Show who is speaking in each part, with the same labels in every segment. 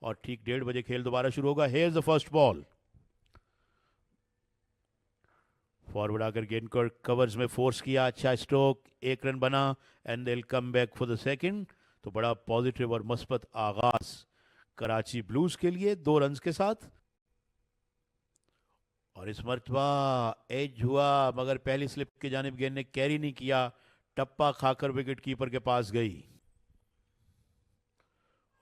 Speaker 1: और ठीक 1:30 बजे खेल दोबारा शुरू होगा। Here the first ball, forward आकर गेंद को कवर्स में फोर्स किया, अच्छा स्ट्रोक, 1 रन बना and they will come back for the second. तो बड़ा पॉजिटिव और मस्बत आगाज कराची ब्लूज के लिए 2 रन के साथ। और इस मरतबा एज हुआ मगर पहली स्लिप की जानिब गेंद ने कैरी नहीं किया, टप्पा खाकर विकेट कीपर के पास गई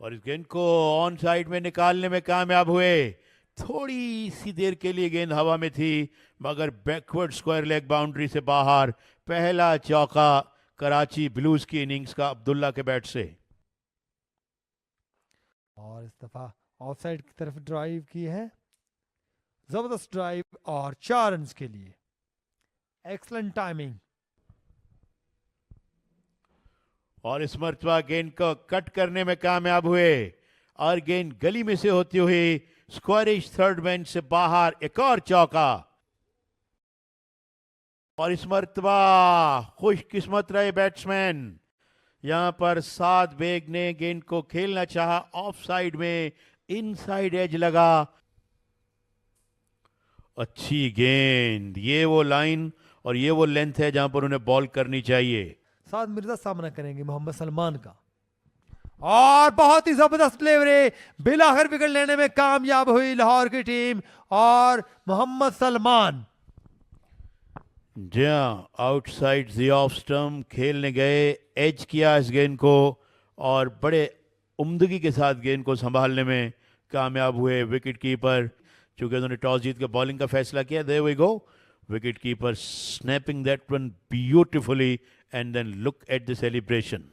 Speaker 1: और इस गेंद को ऑन साइड में निकालने में कामयाब हुए। थोड़ी सी देर के लिए गेंद हवा में थी मगर बैकवर्ड स्क्वायर लेग बाउंड्री से बाहर। पहला चौका कराची ब्लूज की इनिंग्स का अब्दुल्ला के बैट से।
Speaker 2: और इस दफा ऑफसाइड की तरफ ड्राइव की है, जबरदस्त ड्राइव और 4 रन के लिए। Excellent timing.
Speaker 1: और इस मरतबा गेंद को कट करने में कामयाब हुए और गेंद गली में से होती हुई स्क्वायरिश थर्ड मैन से बाहर। एक और चौका और इस मरतबा खुशकिस्मत रहे बैट्समैन, यहां पर साद बेग ने गेंद को खेलना चाहा, ऑफ साइड में इनसाइड एज लगा। अच्छी गेंद, ये वो लाइन और ये वो लेंथ है जहां पर उन्हें बॉल करनी चाहिए।
Speaker 2: साद मिर्जा सामना करेंगे मोहम्मद सलमान का और बहुत ही जबरदस्त डिलीवरी, बिलाखिर विकेट लेने में कामयाब हुई लाहौर की टीम और मोहम्मद सलमान।
Speaker 1: जी हाँ, आउटसाइड द ऑफ स्टंप खेलने गए, एज किया इस गेंद को और बड़े उम्दगी के साथ गेंद को संभालने में कामयाब हुए विकेट कीपर। चूंकि उन्होंने टॉस जीत कर बॉलिंग का फैसला किया, there we go, wicket keeper snapping that one beautifully and then look at the celebration.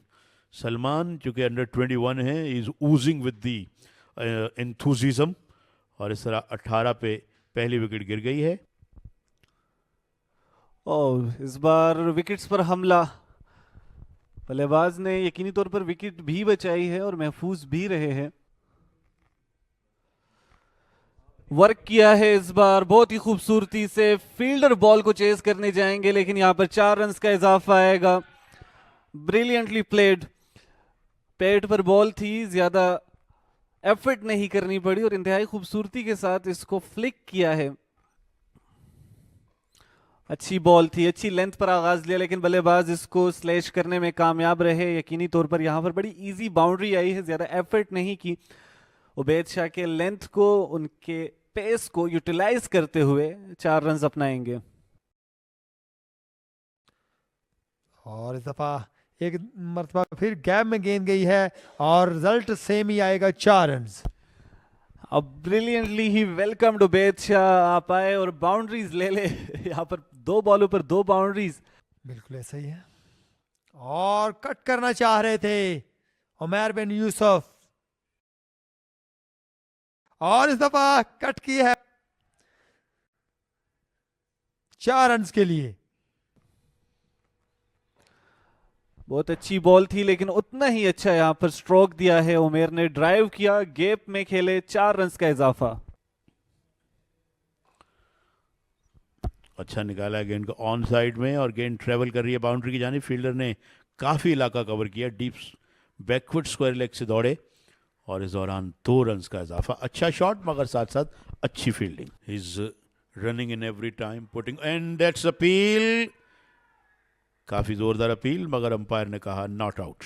Speaker 1: Salman चूंकि अंडर 21 है, is oozing with the enthusiasm और इस तरह 18 पे पहली विकेट गिर गई है।
Speaker 3: और इस बार विकेट्स पर हमला, बल्लेबाज ने यकीनी तौर पर विकेट भी बचाई है और महफूज भी रहे हैं। वर्क किया है इस बार बहुत ही खूबसूरती से, फील्डर बॉल को चेस करने जाएंगे लेकिन यहां पर 4 रन का इजाफा आएगा। ब्रिलियंटली प्लेड, पैड पर बॉल थी, ज्यादा एफर्ट नहीं करनी पड़ी और इंतहाई खूबसूरती के साथ इसको फ्लिक किया है। अच्छी बॉल थी, अच्छी लेंथ पर आगाज लिया लेकिन बल्लेबाज इसको स्लैश करने में कामयाब रहे। यकीनी तौर पर यहां पर बड़ी इजी बाउंड्री आई है, ज्यादा एफर्ट नहीं की। उबैद शाह के लेंथ को, उनके पेस को यूटिलाइज करते हुए 4 रन अपनाएंगे।
Speaker 2: और इस दफा एक मरतबा फिर गैप में गेंद गई है और रिजल्ट सेम ही आएगा, 4 रन।
Speaker 3: अब ब्रिलियंटली ही वेलकम्ड उबैद शाह, आप आए और बाउंड्रीज ले ले। यहाँ पर 2 बॉलों पर 2 बाउंड्रीज।
Speaker 2: बिल्कुल ऐसा ही है और कट करना चाह रहे थे उमैर बिन यूसुफ और इस दफा कट की है 4 रन के लिए।
Speaker 3: बहुत अच्छी बॉल थी लेकिन उतना ही अच्छा यहाँ पर स्ट्रोक दिया है उमेर ने, ड्राइव किया, गैप में खेले, 4 रन का इजाफा।
Speaker 1: अच्छा निकाला गेंद को ऑन साइड में और गेंद ट्रेवल कर रही है बाउंड्री की जानिब। फील्डर ने काफ़ी इलाका कवर किया, डीप बैकवर्ड स्क्वायर लेग से दौड़े और इस दौरान 2 रन का इजाफा। अच्छा शॉट मगर साथ साथ अच्छी fielding. Is running in every time putting and that's appeal, काफी जोरदार अपील मगर अंपायर ने कहा नॉट आउट।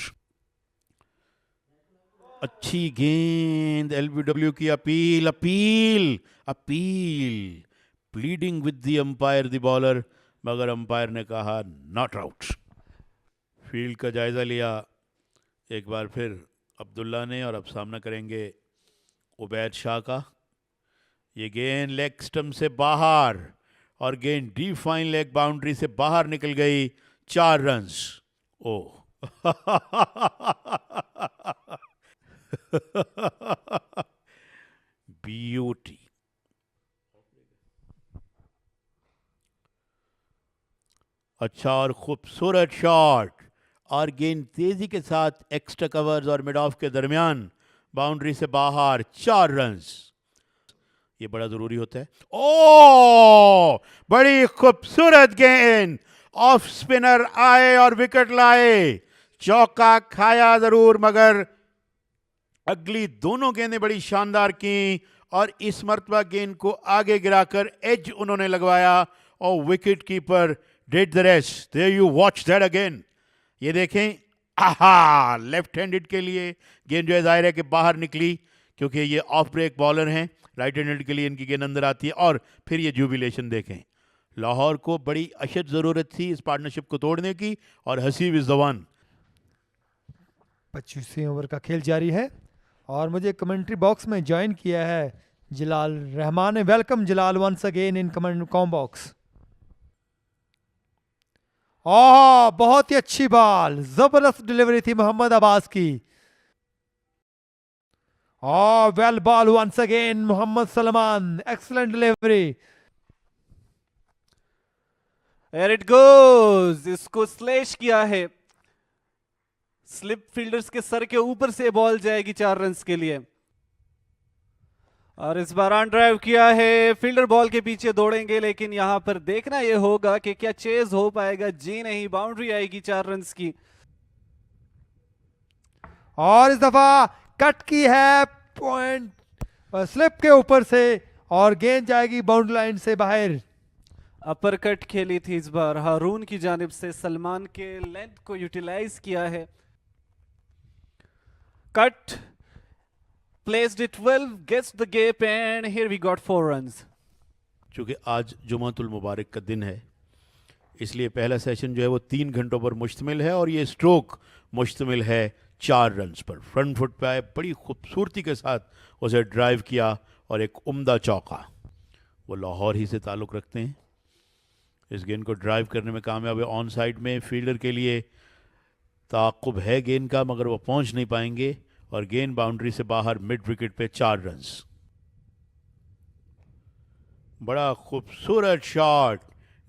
Speaker 1: अच्छी गेंद, एलबीडब्ल्यू की appeal, appeal appeal, pleading with the umpire the bowler मगर अंपायर ने कहा नॉट आउट। फील्ड का जायजा लिया एक बार फिर अब्दुल्ला ने और अब सामना करेंगे उबैद शाह का। ये गेंद लेग स्टंप से बाहर और गेंद डीप फाइन लेग बाउंड्री से बाहर निकल गई, 4 रन। ओ ब्यूटी। अच्छा और खूबसूरत शॉट और गेंद तेजी के साथ एक्स्ट्रा कवर्स और मिड ऑफ के दरमियान बाउंड्री से बाहर, 4 रन। ये बड़ा जरूरी होता है। ओ बड़ी खूबसूरत गेंद, ऑफ स्पिनर आए और विकेट लाए। चौका खाया जरूर मगर अगली दोनों गेंदें बड़ी शानदार की और इस मर्तबा गेंद को आगे गिराकर एज उन्होंने लगवाया और wicket keeper did the rest. There you watch that again. ये देखें, आहा, लेफ्ट हैंडेड के लिए गेंद जो है जाहिर है कि बाहर निकली, क्योंकि ये ऑफ ब्रेक बॉलर हैं। राइट हैंडेड के लिए इनकी गेंद अंदर आती है। और फिर ये जुबिलेशन देखें। लाहौर को बड़ी अशद ज़रूरत थी इस पार्टनरशिप को तोड़ने की, और हसीब इज़ द वन।
Speaker 2: 25वें ओवर का खेल जारी है और मुझे कमेंट्री बॉक्स में ज्वाइन किया है जलाल रहमान ने। Welcome Jalal once again in com box. ओह, बहुत ही अच्छी बॉल, जबरदस्त डिलीवरी थी मोहम्मद अब्बास की। Oh, well ball once again Mohammad Salman, excellent delivery.
Speaker 3: Here it goes, इसको स्लैश किया है। स्लिप फील्डर्स के सर के ऊपर से बॉल जाएगी 4 रन्स के लिए। और इस बार ऑन ड्राइव किया है, फील्डर बॉल के पीछे दौड़ेंगे, लेकिन यहां पर देखना यह होगा कि क्या चेज हो पाएगा। जी नहीं, बाउंड्री आएगी 4 रन्स की।
Speaker 2: और इस दफा कट की है पॉइंट स्लिप के ऊपर से और गेंद जाएगी बाउंड्री लाइन से बाहर।
Speaker 3: अपर कट खेली थी इस बार हारून की जानिब से, सलमान के लेंथ को यूटिलाइज किया है। Cut placed it well, gets the gap, and here we got 4 runs.
Speaker 1: चूंकि आज जुमातुल मुबारक का दिन है, इसलिए पहला सेशन जो है वो 3 घंटों पर मुश्तमिल है और ये स्ट्रोक मुश्तमिल है 4 रन्स पर। फ्रंट फुट पे आए, बड़ी खूबसूरती के साथ उसे ड्राइव किया और एक उम्दा चौका। वो लाहौर ही से ताल्लुक़ रखते हैं। इस गेंद को ड्राइव करने में कामयाब है। ऑन साइड में फील्डर के लिए ताक़ुब है गेंद का, मगर वो पहुंच नहीं पाएंगे और गेंद बाउंड्री से बाहर मिड विकेट पे 4 रन्स। बड़ा खूबसूरत शॉट,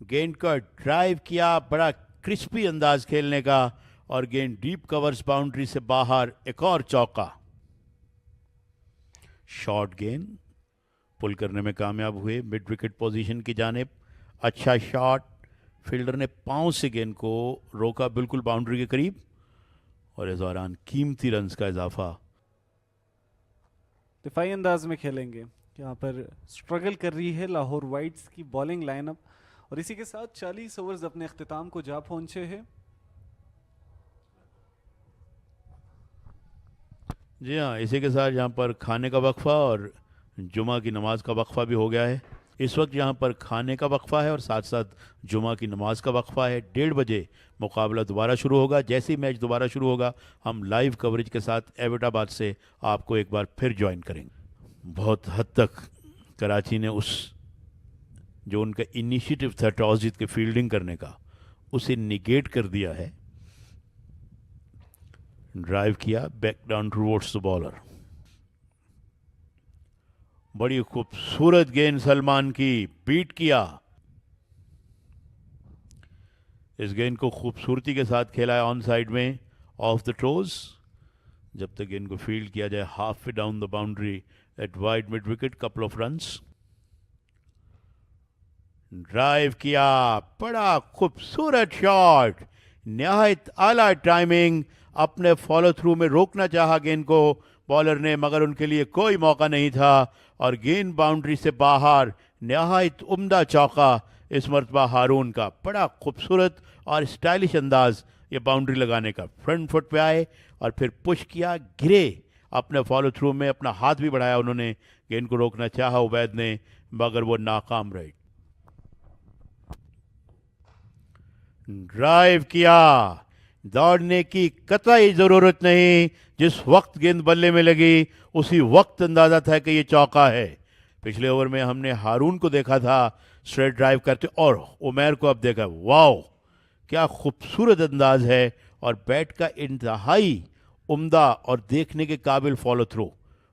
Speaker 1: गेंद का ड्राइव किया, बड़ा क्रिस्पी अंदाज खेलने का, और गेंद डीप कवर्स बाउंड्री से बाहर, एक और चौका। शॉर्ट गेंद पुल करने में कामयाब हुए मिड विकेट पोजीशन की जानिब। अच्छा शॉट, फील्डर ने पांव से गेंद को रोका बिल्कुल बाउंड्री के करीब, और इस दौरान कीमती रन्स का इजाफा।
Speaker 3: दिफाई अंदाज में खेलेंगे। यहाँ पर स्ट्रगल कर रही है लाहौर वाइट्स की बॉलिंग लाइनअप, और इसी के साथ 40 ओवर्स अपने अख्तिताम को जा पहुंचे हैं।
Speaker 1: जी हाँ, इसी के साथ यहाँ पर खाने का वक्फा और जुमा की नमाज का वक्फा भी हो गया है। इस वक्त यहाँ पर खाने का वक्फा है और साथ साथ जुमा की नमाज का वक्फा है। 1:30 बजे मुकाबला दोबारा शुरू होगा। जैसे ही मैच दोबारा शुरू होगा, हम लाइव कवरेज के साथ एबटाबाद से आपको एक बार फिर ज्वाइन करेंगे। बहुत हद तक कराची ने उस जो उनका इनिशिएटिव था टॉस जीत के फील्डिंग करने का, उसे निगेट कर दिया है। ड्राइव किया, back down towards the bowler. बड़ी खूबसूरत गेंद सलमान की, बीट किया। इस गेंद को खूबसूरती के साथ खेला है ऑन साइड में, ऑफ द टोज। जब तक गेंद को फील्ड किया जाए, half way down the boundary at wide mid wicket, couple of runs. Drive किया, बड़ा खूबसूरत शॉट, निहायत आला टाइमिंग। अपने फॉलो थ्रू में रोकना चाहा गेंद को बॉलर ने, मगर उनके लिए कोई मौका नहीं था और गेंद बाउंड्री से बाहर। निहायत उम्दा चौका इस मरतबा हारून का। बड़ा खूबसूरत और स्टाइलिश अंदाज ये बाउंड्री लगाने का। फ्रंट फुट पे आए और फिर पुश किया, गिरे अपने फॉलो थ्रू में, अपना हाथ भी बढ़ाया उन्होंने, गेंद को रोकना चाहा उबैद ने, मगर वो नाकाम रहे। ड्राइव किया, दौड़ने की कतई ज़रूरत नहीं। जिस वक्त गेंद बल्ले में लगी उसी वक्त अंदाज़ा था कि ये चौका है। पिछले ओवर में हमने हारून को देखा था स्ट्रेट ड्राइव करते, और उमैर को अब देखा। वाओ, क्या खूबसूरत अंदाज है, और बैट का इंतहाई उम्दा और देखने के काबिल follow through.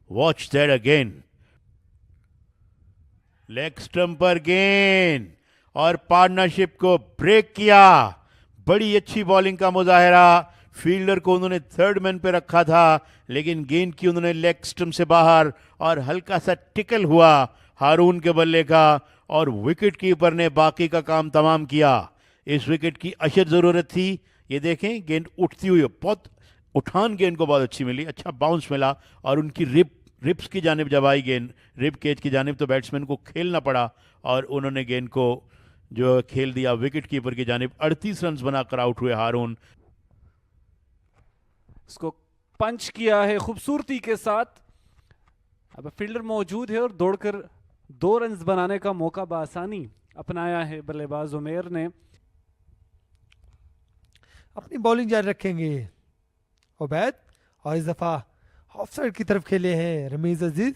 Speaker 1: Watch that again. Leg stump पर गेंद और पार्टनरशिप को ब्रेक किया। बड़ी अच्छी बॉलिंग का मुजाहिरा। फील्डर को उन्होंने थर्ड मैन पे रखा था, लेकिन गेंद की उन्होंने लेग स्टंप से बाहर, और हल्का सा टिकल हुआ हारून के बल्ले का, और विकेट कीपर ने बाकी का काम तमाम किया। इस विकेट की अशद ज़रूरत थी। ये देखें, गेंद उठती हुई बहुत उठान गेंद को बहुत अच्छी मिली, अच्छा बाउंस मिला और उनकी रिप्स की जानिब जब आई गेंद, रिप केज की जानिब, तो बैट्समैन को खेलना पड़ा और उन्होंने गेंद को जो खेल दिया विकेट कीपर की जानिब। 38 रन बनाकर आउट हुए हारून।
Speaker 3: इसको पंच किया है खूबसूरती के साथ। अब फील्डर मौजूद है और दौड़कर 2 रन बनाने का मौका बआसानी अपनाया है बल्लेबाज उमेर ने।
Speaker 2: अपनी बॉलिंग जारी रखेंगे उबैद, और इस दफा ऑफ साइड की तरफ खेले हैं Rameez Aziz.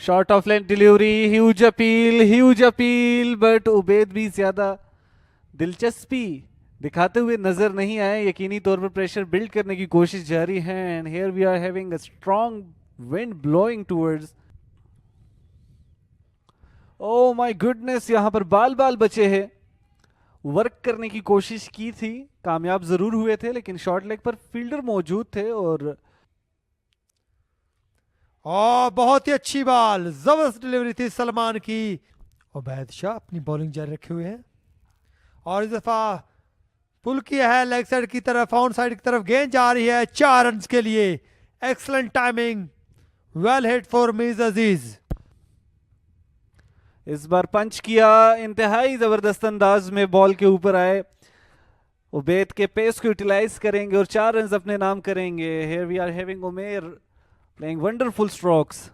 Speaker 3: Short of length delivery, huge appeal, but Ubaid भी ज्यादा दिलचस्पी दिखाते हुए नजर नहीं आए। यकीनी तौर पर प्रेशर बिल्ड करने की कोशिश जारी है। And here we are having a strong wind blowing towards. Oh my goodness, यहां पर बाल बाल बचे हैं। वर्क करने की कोशिश की थी, कामयाब जरूर हुए थे, लेकिन शॉर्ट लेग पर फील्डर मौजूद थे और
Speaker 2: बहुत ही अच्छी बॉल, जबरदस्त डिलीवरी थी सलमान की। उबैद शाह अपनी बॉलिंग जारी रखे हुए हैं और इस दफा पुल किया है लेग साइड की तरफ, ऑन साइड की तरफ गेंद जा रही है 4 रन के लिए। Excellent timing, well hit four Rameez Aziz.
Speaker 3: इस बार पंच किया, इंतहाई जबरदस्त अंदाज में बॉल के ऊपर आए। उबैद के पेस को यूटिलाइज करेंगे और 4 रन अपने नाम करेंगे। Here we are having Umer playing wonderful strokes.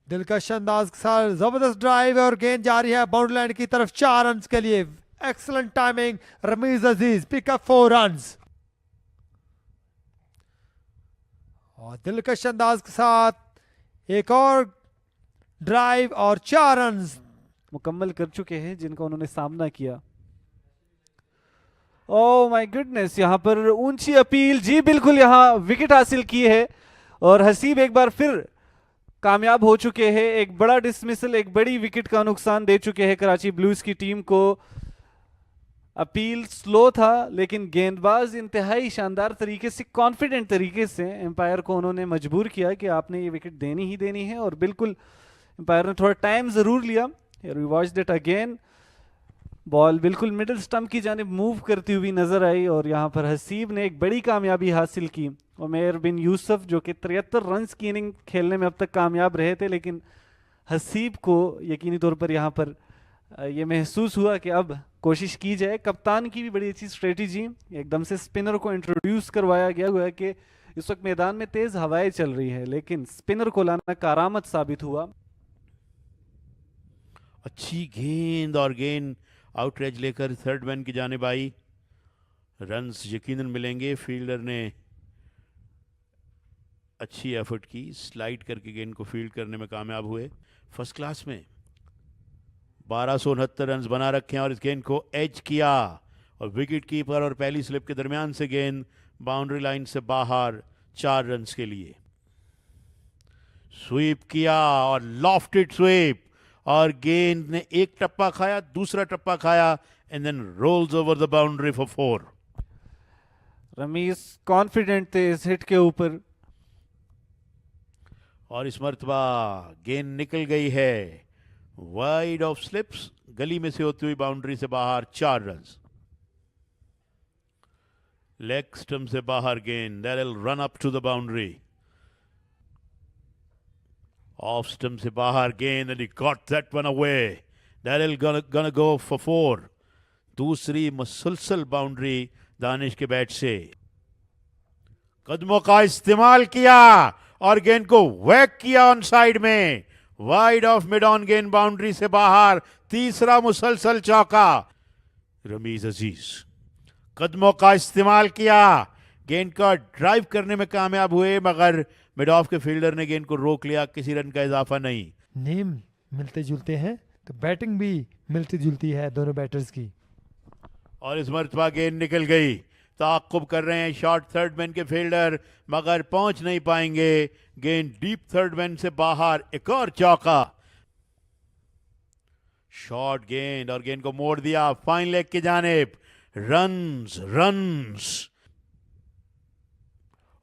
Speaker 2: दिलकश अंदाज के साथ जबरदस्त ड्राइव और गेंद जा रही है बाउंड्री लाइन की तरफ 4 रन के लिए। एक्सलेंट टाइमिंग, रमीज अजीज पिक अप 4 रन। और दिलकश अंदाज के साथ एक और ड्राइव और 4 रन
Speaker 3: मुकम्मल कर चुके हैं जिनका उन्होंने सामना किया। ओह माय गुडनेस, यहां पर ऊंची अपील, जी बिल्कुल, यहां विकेट हासिल की है और हसीब एक बार फिर कामयाब हो चुके हैं। एक बड़ा डिसमिसल, एक बड़ी विकेट का नुकसान दे चुके हैं कराची ब्लूज की टीम को। अपील स्लो था लेकिन गेंदबाज इंतहाई शानदार तरीके से, कॉन्फिडेंट तरीके से एम्पायर को उन्होंने मजबूर किया कि आपने ये विकेट देनी ही देनी है। और बिल्कुल एम्पायर ने थोड़ा टाइम जरूर लिया। We watched it again, ball बिल्कुल मिडिल स्टंप की जानिब मूव करती हुई नजर आई और यहाँ पर हसीब ने एक बड़ी कामयाबी हासिल की। उमेर बिन यूसुफ जो कि 73 रन की इनिंग खेलने में अब तक कामयाब रहे थे, लेकिन हसीब को यकीनी तौर पर यहाँ पर ये महसूस हुआ कि अब कोशिश की जाए। कप्तान की भी बड़ी अच्छी स्ट्रेटेजी, एकदम से स्पिनर को इंट्रोड्यूस करवाया गया हुआ है कि इस वक्त मैदान में तेज हवाएं चल रही है, लेकिन स्पिनर को लाना कारामत साबित हुआ।
Speaker 1: अच्छी गेंद और गेंद आउटरेज लेकर थर्ड मैन की जानिब आई। रन्स यकीनन मिलेंगे। फील्डर ने अच्छी एफर्ट की, स्लाइड करके गेंद को फील्ड करने में कामयाब हुए। फर्स्ट क्लास में 1269 रन बना रखे हैं और इस गेंद को एज किया और विकेट कीपर और पहली स्लिप के दरमियान से गेंद बाउंड्री लाइन से बाहर 4 रन के लिए। स्वीप किया और लॉफ्टेड स्वीप और गेंद ने एक टप्पा खाया, दूसरा टप्पा खाया and then rolls over the boundary for 4।
Speaker 3: Rameez confident थे इस हिट के ऊपर
Speaker 1: और इस मर्तबा गेंद निकल गई है वाइड ऑफ स्लिप्स, गली में से होती हुई बाउंड्री से बाहर 4 रन। लेग स्टंप से बाहर गेंद, that will run up to the boundary. Off stump से बाहर गेंद and he got that one away, that will gonna go for 4। दूसरी मुसलसल बाउंड्री दानिश के बैट से। कदमों का इस्तेमाल किया और गेंद को वैक किया ऑन साइड में, वाइड ऑफ मिड ऑन गेंद बाउंड्री से बाहर। तीसरा मुसलसल चौका। रमीज अजीज कदमों का इस्तेमाल किया, गेंद का ड्राइव करने में कामयाब हुए, मगर मिड ऑफ के फील्डर ने गेंद को रोक लिया। किसी रन का इजाफा नहीं।
Speaker 2: नेम मिलते जुलते हैं तो बैटिंग भी मिलती जुलती है दोनों बैटर्स की।
Speaker 1: और इस मर्तबा गेंद निकल गई। ताक़ुब कर रहे हैं शॉर्ट थर्ड मैन के फील्डर, मगर पहुंच नहीं पाएंगे। गेंद डीप थर्ड मैन से बाहर। एक और चौका। शॉर्ट गेंद और गेंद को मोड़ दिया फाइन लेग की जानिब। रन्स रन्स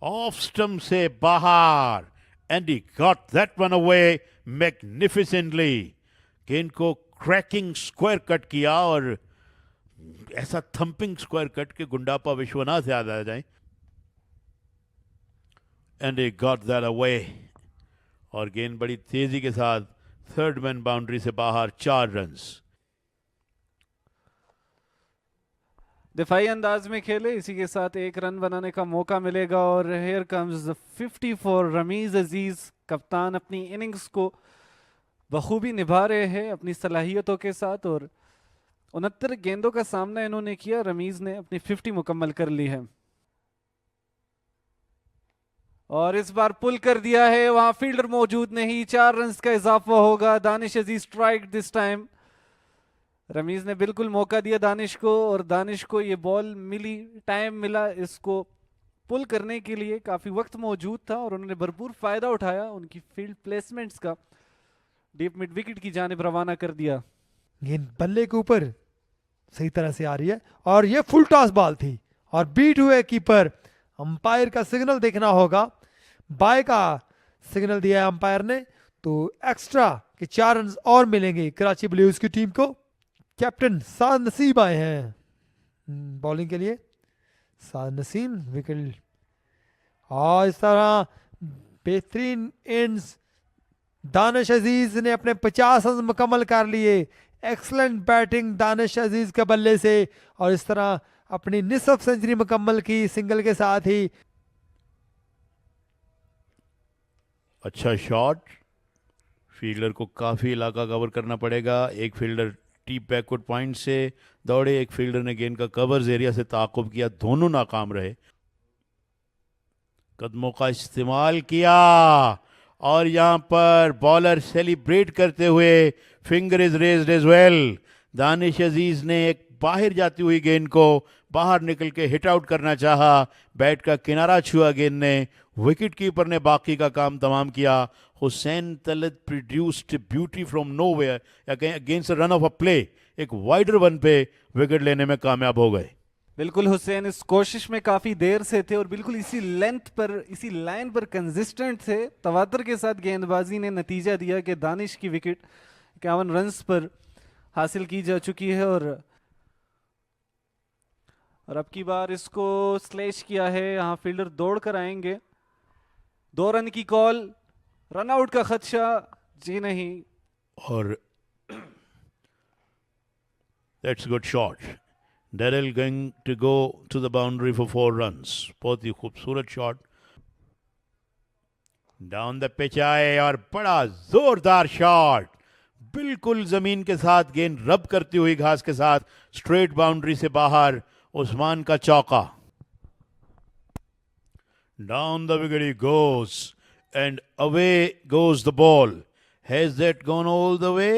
Speaker 1: ऑफ स्टंप से बाहर and he got that one away magnificently. गेंद को क्रैकिंग स्क्वायर कट किया और ऐसा थंपिंग स्क्वायर कट के गुंडापा विश्वनाथ याद आ जाए. And he got that away. और गेंद बड़ी तेजी के साथ थर्ड मैन बाउंड्री से बाहर, 4 रन्स.
Speaker 3: दिफाई अंदाज में खेले, इसी के साथ 1 रन बनाने का मौका मिलेगा. और हेयर कम्स 50 फॉर रमीज अजीज. कप्तान अपनी इनिंग्स को बखूबी निभा रहे हैं अपनी सलाहियतों के साथ. और 69 गेंदों का सामना इन्होंने किया. रमीज ने अपनी 50 मुकम्मल कर ली है. और इस बार पुल कर दिया है, वहां फील्डर मौजूद नहीं. 4 रन का इजाफा होगा. दानिश अजीज स्ट्राइक दिस टाइम. रमीज ने बिल्कुल मौका दिया दानिश को, और दानिश को ये बॉल मिली, टाइम मिला इसको पुल करने के लिए. काफी वक्त मौजूद था और उन्होंने भरपूर फायदा उठाया उनकी फील्ड प्लेसमेंट्स का. डीप मिड विकेट की जानिब रवाना कर दिया.
Speaker 2: गेंद बल्ले के ऊपर सही तरह से आ रही है और ये फुल टॉस बॉल थी और बीट हुए कीपर. अंपायर का सिग्नल देखना होगा. बाय का सिग्नल दिया है अंपायर ने, तो एक्स्ट्रा के 4 रन और मिलेंगे कराची ब्लूज की टीम को. कैप्टन साद नसीब आए हैं बॉलिंग के लिए. साद नसीम विकेट, और इस तरह बेहतरीन एंड्स. दानिश अजीज ने अपने 50 रन मुकम्मल कर लिए. एक्सलेंट बैटिंग दानिश अजीज के बल्ले से, और इस तरह अपनी निसफ सेंचुरी मुकम्मल की सिंगल के साथ ही.
Speaker 1: अच्छा शॉट. फील्डर को काफ़ी इलाका कवर करना पड़ेगा. एक फील्डर टीप बैकवर्ड पॉइंट से दौड़े, एक फील्डर ने गेंद का कवर्स एरिया से ताक़ुब किया. दोनों नाकाम रहे. कदमों का इस्तेमाल किया और यहाँ पर बॉलर सेलिब्रेट करते हुए finger is raised as well. Danish Aziz ने एक बाहर जाती हुई गेंद को बाहर निकल के हिट आउट करना चाहा. बैट का किनारा छुआ गेंद ने. विकेट कीपर ने बाकी का काम तमाम किया. Hussain Talat produced beauty from nowhere against run of a play. एक वाइडर वन पे विकेट लेने में कामयाब हो गए.
Speaker 3: बिल्कुल हुसैन इस कोशिश में काफी देर से थे और बिल्कुल इसी लेंथ पर, इसी लाइन पर कंसिस्टेंट थे. तवातर के साथ गेंदबाजी ने नतीजा दिया कि दानिश की विकेट 51 रन्स पर हासिल की जा चुकी है. और अब की बार इसको स्लैश किया है. यहाँ फील्डर दौड़ कर आएंगे. 2 रन की कॉल. रन आउट का खदशा जी नहीं.
Speaker 1: और that's good shot. Daryl going to go to the boundary for 4 runs. बहुत ही खूबसूरत शॉट. डाउन द पिच आए और बड़ा जोरदार शॉट. बिल्कुल जमीन के साथ गेंद रब करती हुई घास के साथ स्ट्रेट बाउंड्री से बाहर. उस्मान का चौका. Down the wicket he goes and away goes the ball. Has that gone all the way?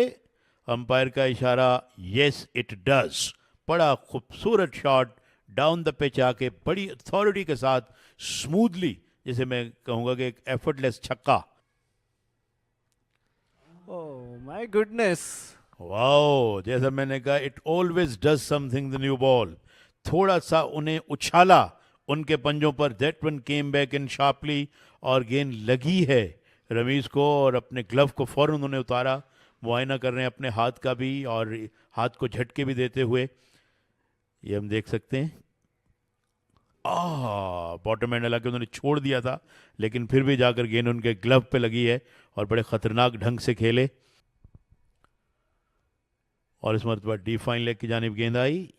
Speaker 1: Umpire का इशारा, yes it does. बड़ा खूबसूरत शॉट डाउन द पिच आके बड़ी अथॉरिटी के साथ स्मूथली, जैसे मैं कहूंगा कि एक एफर्टलेस छक्का.
Speaker 3: Oh my goodness.
Speaker 1: वाओ, जैसा मैंने कहा, it always does something the new ball. थोड़ा सा उन्हें उछाला उनके पंजों पर. That one came back in sharply और गेंद लगी है रमीज को, और अपने ग्लव को फौरन उन्होंने उतारा. मुआयना कर रहे हैं अपने हाथ का भी और हाथ को झटके भी देते हुए. ये हम देख सकते हैं. बॉटम एंड, हालांकि उन्होंने छोड़ दिया था लेकिन फिर भी जाकर गेंद उनके ग्लव पे लगी है और बड़े खतरनाक ढंग से खेले. और इस मरतबा डी फाइन लेग की जानिब गेंद आई.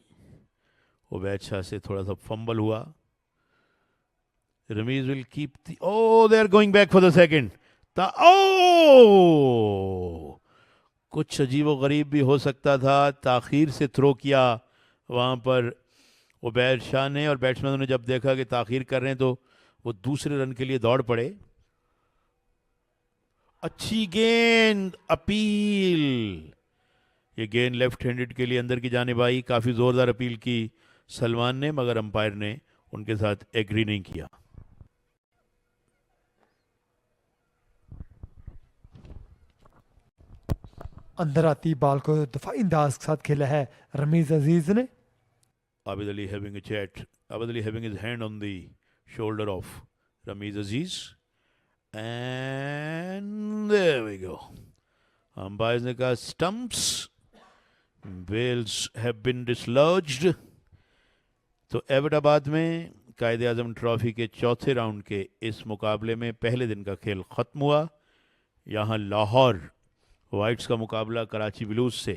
Speaker 1: उबैद शाह से थोड़ा सा फंबल हुआ. Rameez will keep they are going back for the second. कुछ अजीब व गरीब भी हो सकता था. ताखीर से थ्रो किया वहां पर उबैद शाह ने, और बैट्समैनों ने जब देखा कि ताखीर कर रहे हैं तो वो दूसरे रन के लिए दौड़ पड़े. अच्छी गेंद, अपील. ये गेंद लेफ्ट हैंडेड के लिए अंदर की जानिब आई. काफी जोरदार अपील की सलमान ने, मगर अंपायर ने उनके साथ एग्री नहीं किया.
Speaker 2: अंदर आती बॉल को दफाई अंदाज के साथ खेला है रमीज अजीज ने.
Speaker 1: Abid Ali having a chat. Abid Ali having his hand on the shoulder of Ramiz Aziz. And there we go. Umpires ने कहा stumps. Bails have been dislodged. तो एबटाबाद में कायदे आजम ट्रॉफी के चौथे राउंड के इस मुकाबले में पहले दिन का खेल ख़त्म हुआ। यहाँ लाहौर वाइट्स का मुकाबला कराची ब्लूज से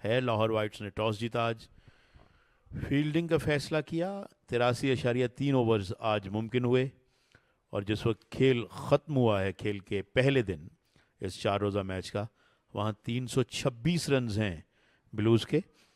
Speaker 1: है। लाहौर वाइट्स ने टॉस जीता आज, फील्डिंग का फैसला किया। 83.3 ओवर्स आज मुमकिन हुए और जिस वक्त खेल ख़त्म हुआ है खेल के पहले दिन इस 4 रोज़ा मैच का, वहाँ 326 रन्स हैं ब्लूज़ के